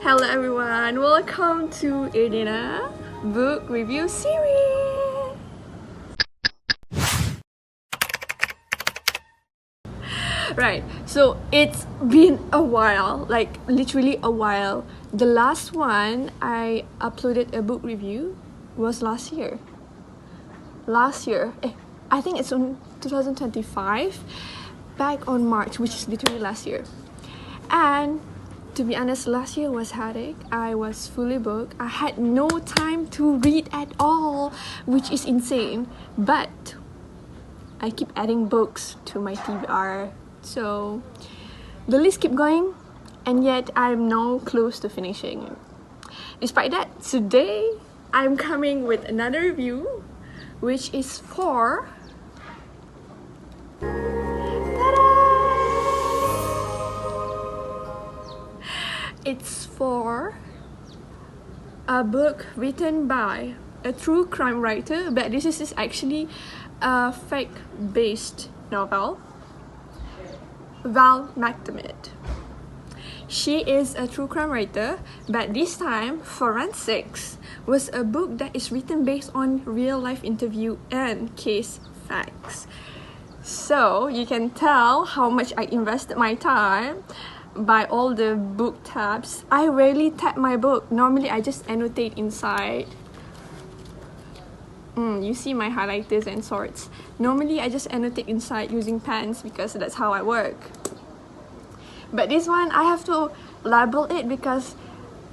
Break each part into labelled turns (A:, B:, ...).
A: Hello everyone, welcome to Irdina book review series. Right, so it's been a while, like literally a while. The last one I uploaded a book review was last year. I think it's on 2025, back on March, which is literally last year. And to be honest, last year was headache. I was fully booked. I had no time to read at all, which is insane. But I keep adding books to my TBR. So the list keep going, and yet I'm now close to finishing. Despite that, today I'm coming with another review, which is for it's for a book written by a true crime writer, but this is actually a fact-based novel. Mcdermid. She is a true crime writer, but this time Forensics was a book that is written based on real-life interview and case facts. So you can tell how much I invested my time by all the book tabs. I rarely tab my book. Normally I just annotate inside. You see my highlighters and sorts. Normally I just annotate inside using pens because that's how I work. But this one I have to label it because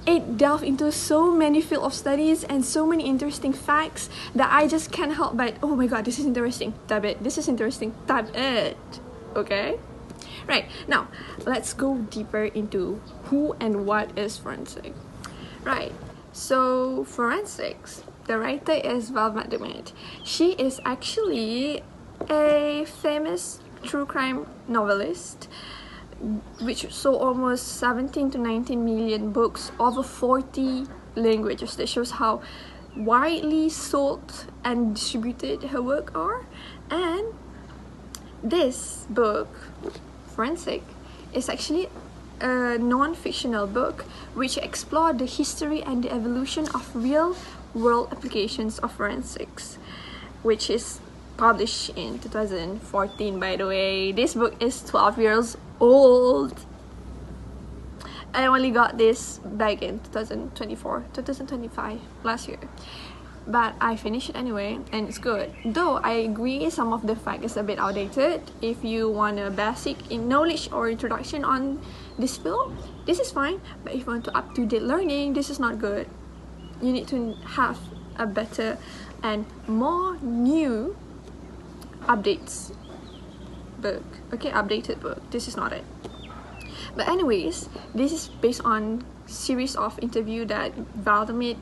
A: it delved into so many field of studies and so many interesting facts that I just can't help but, oh my god, this is interesting, tab it. This is interesting, tab it. Okay? Right, now let's go deeper into who and what is forensic. Right, so Forensics, the writer is Mcdermid. She is actually a famous true crime novelist, which sold almost 17 to 19 million books over 40 languages. That shows how widely sold and distributed her work are. And this book, Forensic, is actually a non-fictional book which explored the history and the evolution of real-world applications of forensics, which is published in 2014, by the way. This book is 12 years old. I only got this back in 2025, last year. But I finished it anyway, and it's good. Though I agree some of the fact is a bit outdated. If you want a basic knowledge or introduction on this field, this is fine. But if you want to up-to-date learning, this is not good. You need to have a better and more new updates book. Okay, updated book. This is not it. But anyways, this is based on series of interview that Mcdermid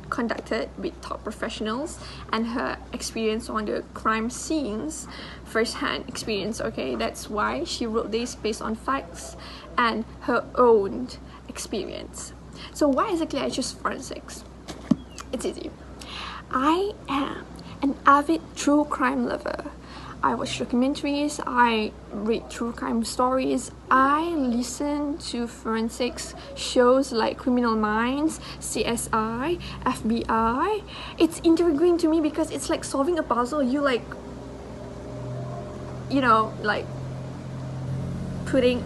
A: conducted with top professionals and her experience on the crime scenes, first-hand experience. Okay, that's why she wrote this based on facts and her own experience. So why exactly I choose forensics? It's easy. I am an avid true crime lover. I watch documentaries, I read true crime stories, I listen to forensics shows like Criminal Minds, CSI, FBI. It's intriguing to me because it's like solving a puzzle. You like, like putting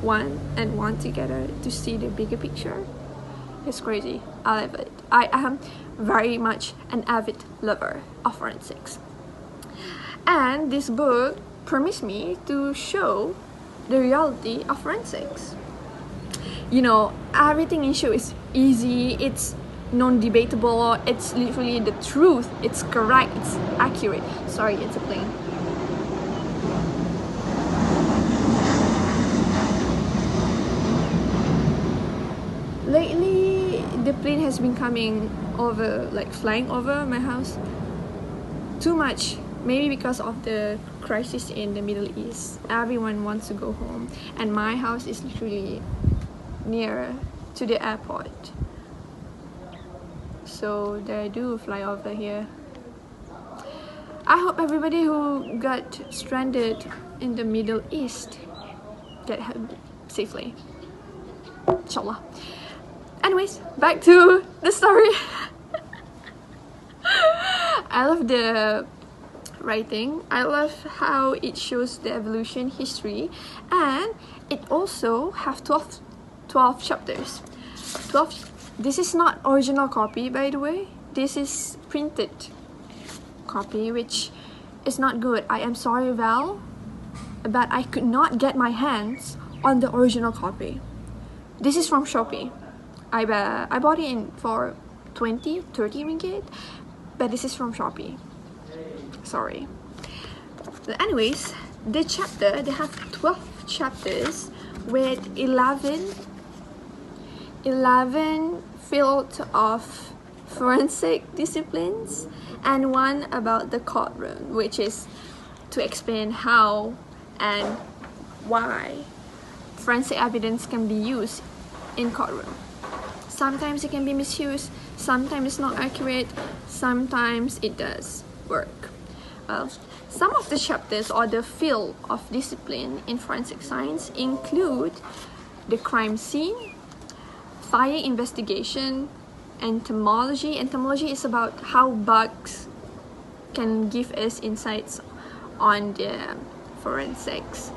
A: one and one together to see the bigger picture. It's crazy. I love it. I am very much an avid lover of forensics. And this book promised me to show the reality of forensics. Everything in show is easy, it's non-debatable, it's literally the truth, it's correct, it's accurate. Sorry, it's a plane. Lately, the plane has been coming over, like flying over my house too much. Maybe because of the crisis in the Middle East. Everyone wants to go home. And my house is literally nearer to the airport. So they do fly over here. I hope everybody who got stranded in the Middle East get home safely. Inshallah. Anyways, back to the story. I love the writing. I love how it shows the evolution history, and it also have 12 chapters. 12. This is not original copy, by the way. This is printed copy, which is not good. I am sorry, Val, but I could not get my hands on the original copy. This is from Shopee. I bought it in for 20-30 ringgit, but this is from Shopee. Sorry. But anyways, they have 12 chapters with 11 fields of forensic disciplines and one about the courtroom, which is to explain how and why forensic evidence can be used in courtroom. Sometimes it can be misused, sometimes it's not accurate, sometimes it does work. Some of the chapters or the field of discipline in forensic science include the crime scene, fire investigation, entomology. Entomology is about how bugs can give us insights on the forensics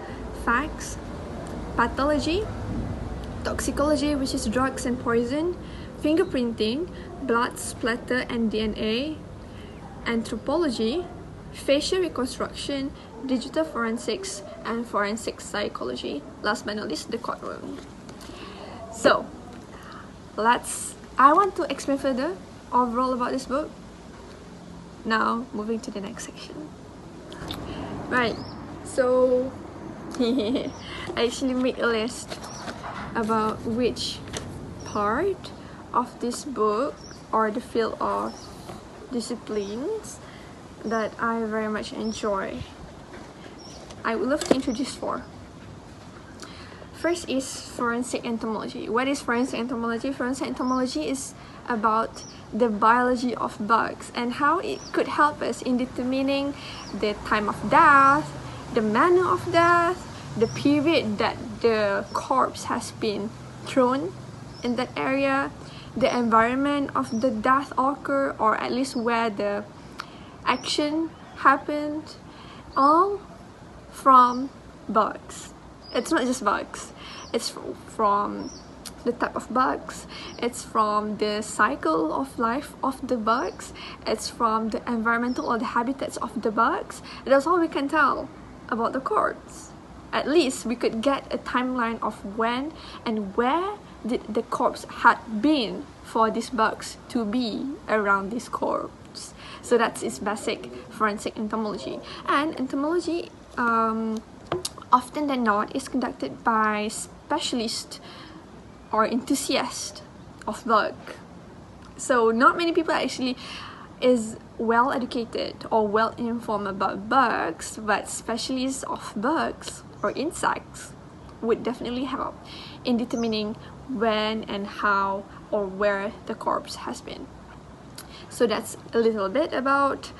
A: facts, pathology, toxicology, which is drugs and poison, fingerprinting, blood splatter and DNA, anthropology, facial reconstruction, digital forensics, and forensic psychology. Last but not least, the courtroom. So, I want to explain further overall about this book. Now, moving to the next section. Right, so I actually made a list about which part of this book or the field of disciplines that I very much enjoy. I would love to introduce 4. First is forensic entomology. What is forensic entomology? Forensic entomology is about the biology of bugs and how it could help us in determining the time of death, the manner of death, the period that the corpse has been thrown in that area, the environment of the death occur, or at least where the action happened, all from bugs. It's not just bugs, it's from the type of bugs, it's from the cycle of life of the bugs, it's from the environmental or the habitats of the bugs. That's all we can tell about the corpse. At least we could get a timeline of when and where did the corpse had been for these bugs to be around this corpse. So that's its basic forensic entomology. And entomology, often than not, is conducted by specialists or enthusiasts of bug. So not many people actually is well educated or well informed about bugs, but specialists of bugs or insects would definitely help in determining when and how or where the corpse has been. So that's a little bit about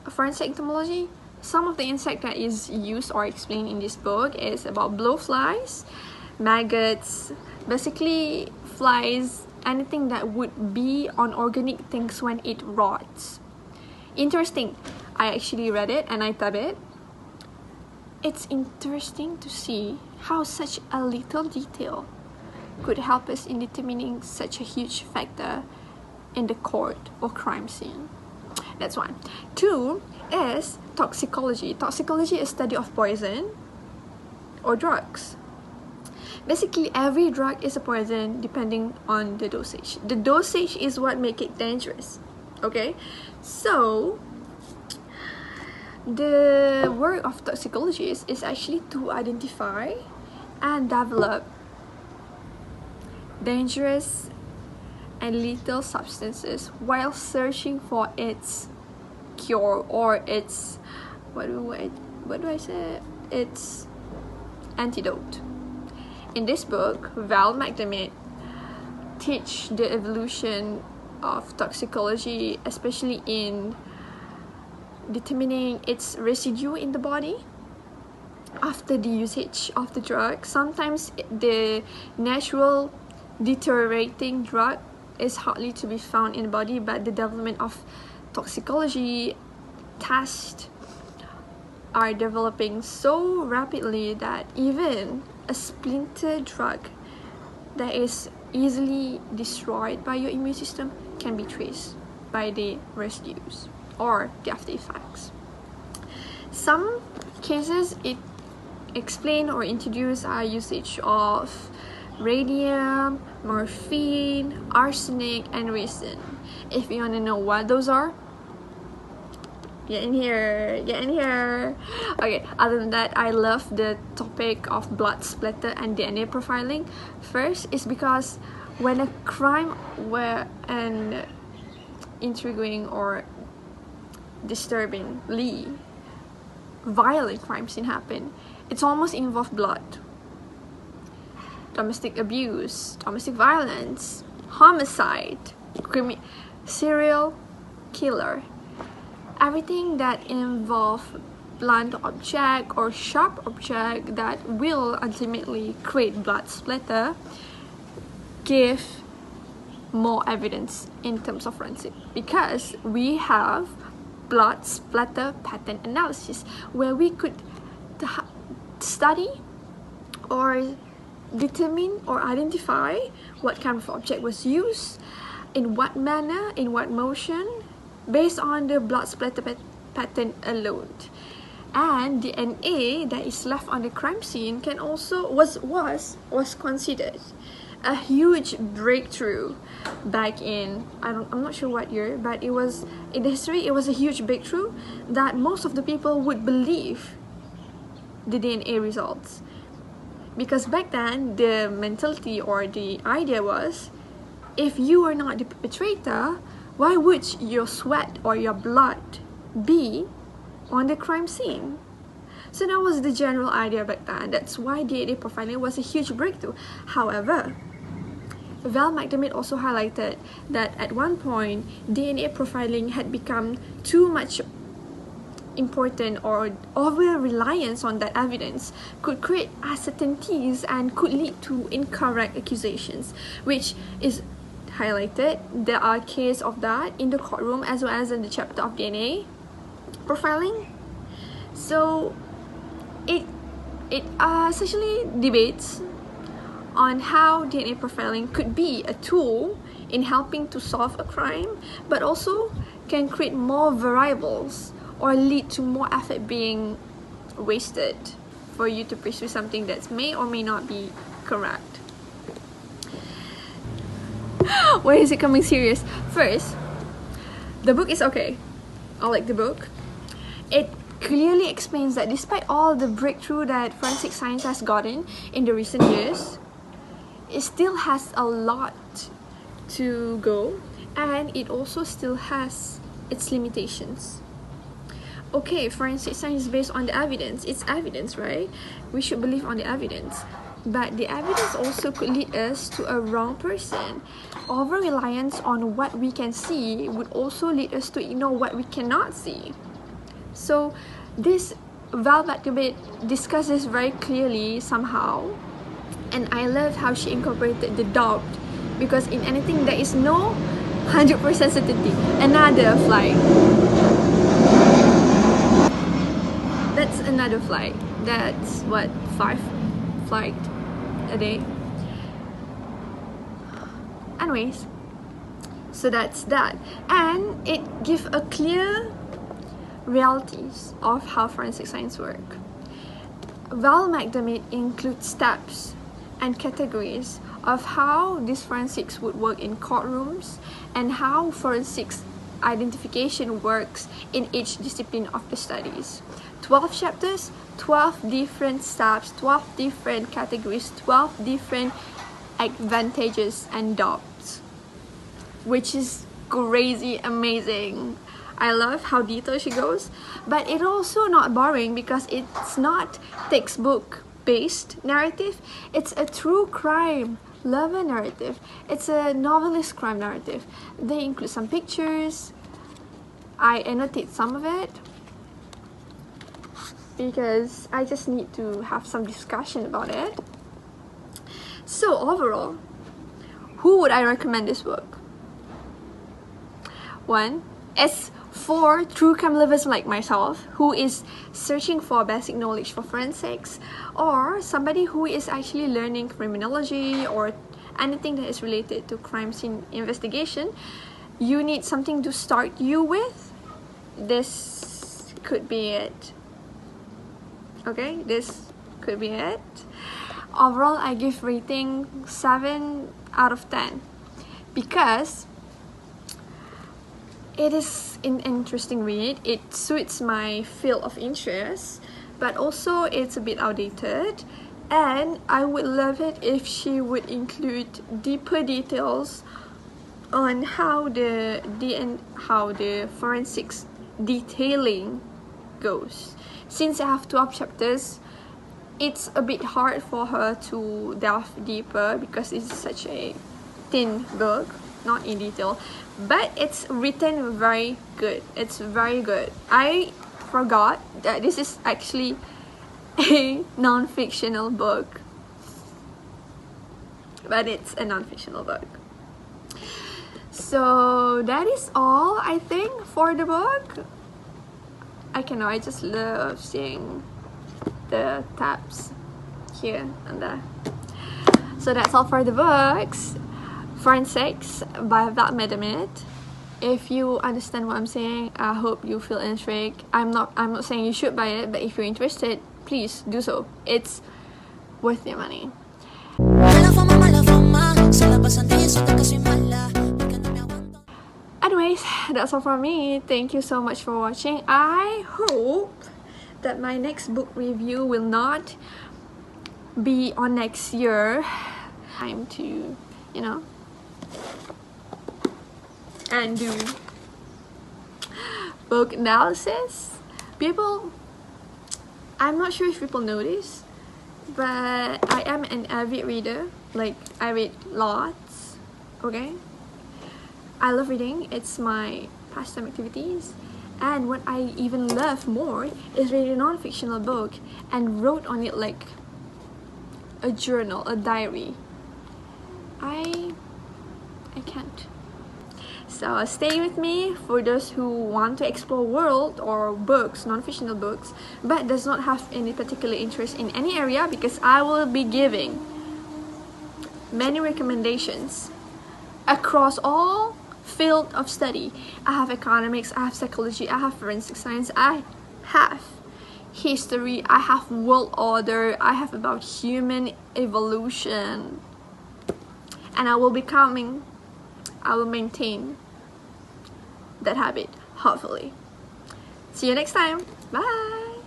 A: forensic entomology. Some of the insect that is used or explained in this book is about blowflies, maggots, basically flies, anything that would be on organic things when it rots. Interesting. I actually read it and I tabbed it. It's interesting to see how such a little detail could help us in determining such a huge factor in the court or crime scene. That's one. 2 is toxicology. Toxicology is study of poison or drugs. Basically, every drug is a poison depending on the dosage. The dosage is what makes it dangerous. Okay? So, the work of toxicologists is actually to identify and develop dangerous and lethal substances while searching for its cure or its its antidote. In this book, Mcdermid teach the evolution of toxicology, especially in determining its residue in the body after the usage of the drug. Sometimes the natural deteriorating drug is hardly to be found in the body, but the development of toxicology tests are developing so rapidly that even a splinter drug that is easily destroyed by your immune system can be traced by the residues or the after effects. Some cases it explain or introduce our usage of radium, morphine, arsenic, and resin. If you want to know what those are, get in here. Okay, other than that, I love the topic of blood splatter and DNA profiling. First is because when a crime where an intriguing or disturbingly violent crime scene happen, it's almost involved blood. Domestic abuse, domestic violence, homicide, serial killer. Everything that involves blunt object or sharp object that will ultimately create blood splatter give more evidence in terms of forensic, because we have blood splatter pattern analysis where we could study or determine or identify what kind of object was used, in what manner, in what motion, based on the blood splatter pattern alone. And the DNA that is left on the crime scene can also was considered a huge breakthrough back in I'm not sure what year, but it was in the history. It was a huge breakthrough that most of the people would believe the DNA results, because back then the mentality or the idea was, if you are not the perpetrator, why would your sweat or your blood be on the crime scene? So that was the general idea back then. That's why DNA profiling was a huge breakthrough. However, Mcdermid also highlighted that at one point, DNA profiling had become too much important, or over-reliance on that evidence could create uncertainties and could lead to incorrect accusations, which is highlighted. There are cases of that in the courtroom as well as in the chapter of DNA profiling. So it essentially debates on how DNA profiling could be a tool in helping to solve a crime, but also can create more variables or lead to more effort being wasted for you to pursue something that may or may not be correct. Why is it coming serious? First, the book is okay. I like the book. It clearly explains that despite all the breakthrough that forensic science has gotten in the recent years, it still has a lot to go, and it also still has its limitations. Okay, forensic science is based on the evidence. It's evidence, right? We should believe on the evidence. But the evidence also could lead us to a wrong person. Over-reliance on what we can see would also lead us to ignore what we cannot see. So this Mcdermid discusses very clearly somehow, and I love how she incorporated the doubt, because in anything there is no 100% certainty. Another flight. That's another flight. That's what, 5 flights a day. Anyways, so that's that, and it gives a clear realities of how forensic science work. While Mcdermid includes steps and categories of how this forensics would work in courtrooms and how forensics identification works in each discipline of the studies. 12 chapters, 12 different steps, 12 different categories, 12 different advantages and doubts, which is crazy amazing. I love how detailed she goes, but it's also not boring because it's not textbook based narrative. It's a true crime lover narrative. It's a novelist crime narrative. They include some pictures. I annotate some of it because I just need to have some discussion about it. So overall, who would I recommend this book? One, it's for true crime lovers like myself who is searching for basic knowledge for forensics, or somebody who is actually learning criminology or anything that is related to crime scene investigation. You need something to start you with. This could be it. Okay, this could be it. Overall, I give rating 7 out of 10 because it is an interesting read. It suits my field of interest, but also it's a bit outdated, and I would love it if she would include deeper details on how the forensics detailing goes. Since I have 12 chapters, it's a bit hard for her to delve deeper because it's such a thin book, not in detail, but it's written very good. It's very good. I forgot that this is actually a non-fictional book, but it's a non-fictional book. So that is all, I think, for the book. I cannot, I just love seeing the tabs here and there. So that's all for the books. Forensics by Mcdermid. If you understand what I'm saying, I hope you feel intrigued. I'm not saying you should buy it, but if you're interested, please do so. It's worth your money. Anyways, that's all from me. Thank you so much for watching. I hope that my next book review will not be on next year. Time to, and do book analysis. I'm not sure if people know this, but I am an avid reader. Like, I read lots, okay? I love reading. It's my pastime activities. And what I even love more is reading a non-fictional book and wrote on it like a journal, a diary. I can't. So stay with me for those who want to explore world or books, non-fictional books, but does not have any particular interest in any area, because I will be giving many recommendations across all field of study. I have economics, I have psychology, I have forensic science, I have history, I have world order, I have about human evolution, and I will maintain that habit, hopefully. See you next time. Bye.